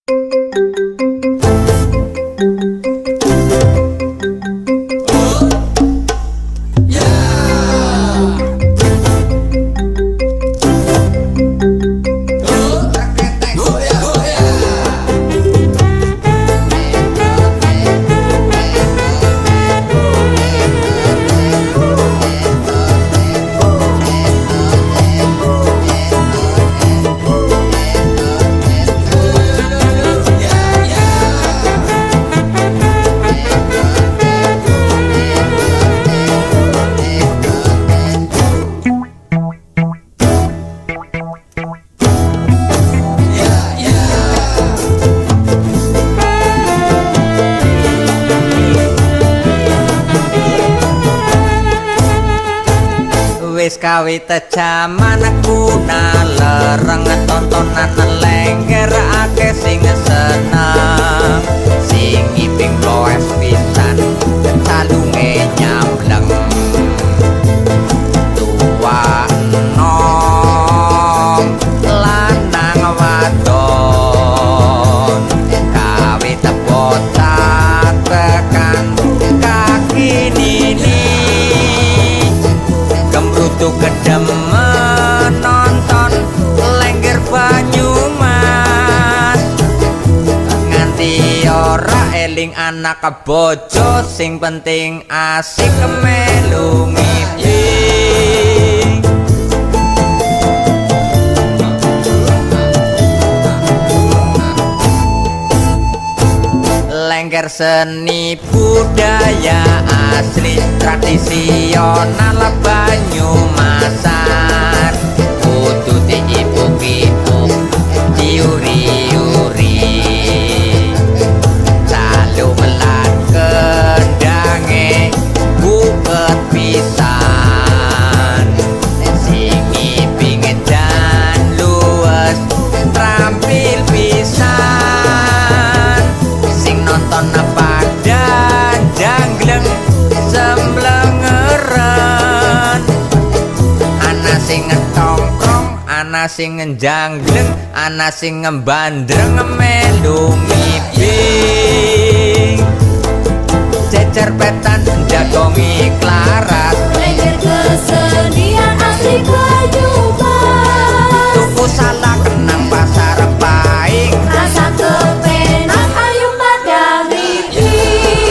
Wis kawit jaman kuna lereng tontonan lengger akeh sing seneng sing iping loes pisan calunge nyambleng tua enom lanang wadon kawit bocah tekan kaki nini Gembrutu kedemen nonton lengger Banyumas nganti ora eling anak bojo sing penting asik melu ngiping lengger seni budaya asli tradisional Banyumasan kudu diipuk-ipuk diuri-uri calungan kendange buket pisan sing ngiping dan luwes trampil pisan sing nonton pada jangleng semblengeran ana sing ngetongkrong ana sing njangleng ana sing ngembandreng melu ngiping cecer petan jagongi klaras lengger kesenian asli Banyumas tuku salah kenang pasar paing rasa kepenak ayo pada ngiping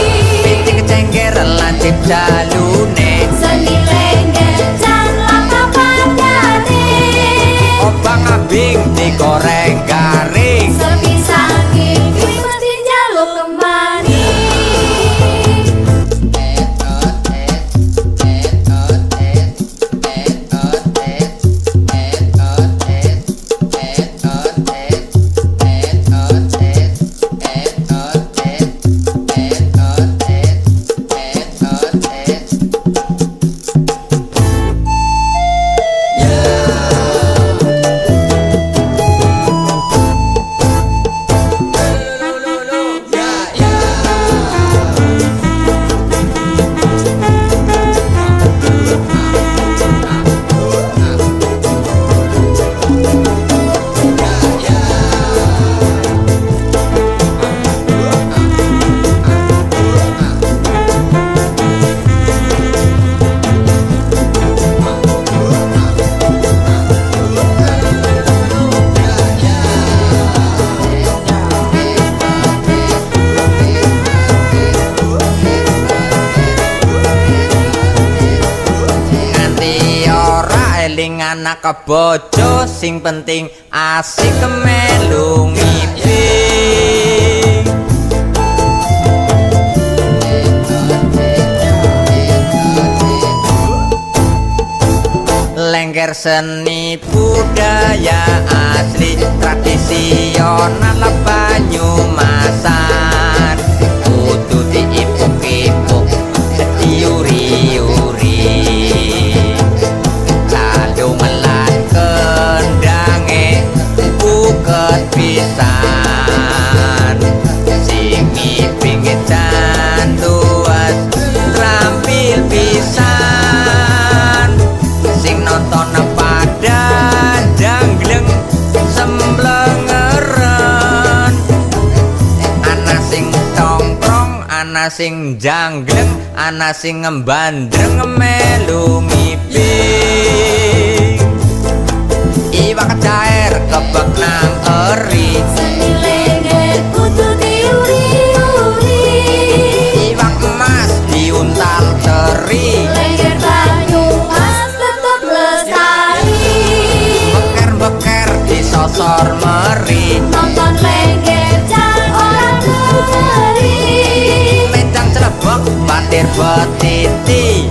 pitik cengger lancip jalune seni lengger jan langka pandane obang abing digoreng garing sebisa ngiping mesti njaluk kemari anak bojo sing penting asik melu ngiping lengger seni budaya asli tradisional Banyumasan kudu diipuk-ipuk diuri-uri calungan kendange buket pisan sing ngiping jan luas rampil pisan sing nonton pada jangleng semblengeran ana sing janggleng, ana sing ngembandreng melu ngiping. Iwak cair kebek nang eri, Seni lengger kudu diuri-uri. iwak emas diuntal teri, Lengger Banyumas tetep lestari. beker-beker disosor meri, Nonton lengger jan ora negeri. mencang celebok batir betiti.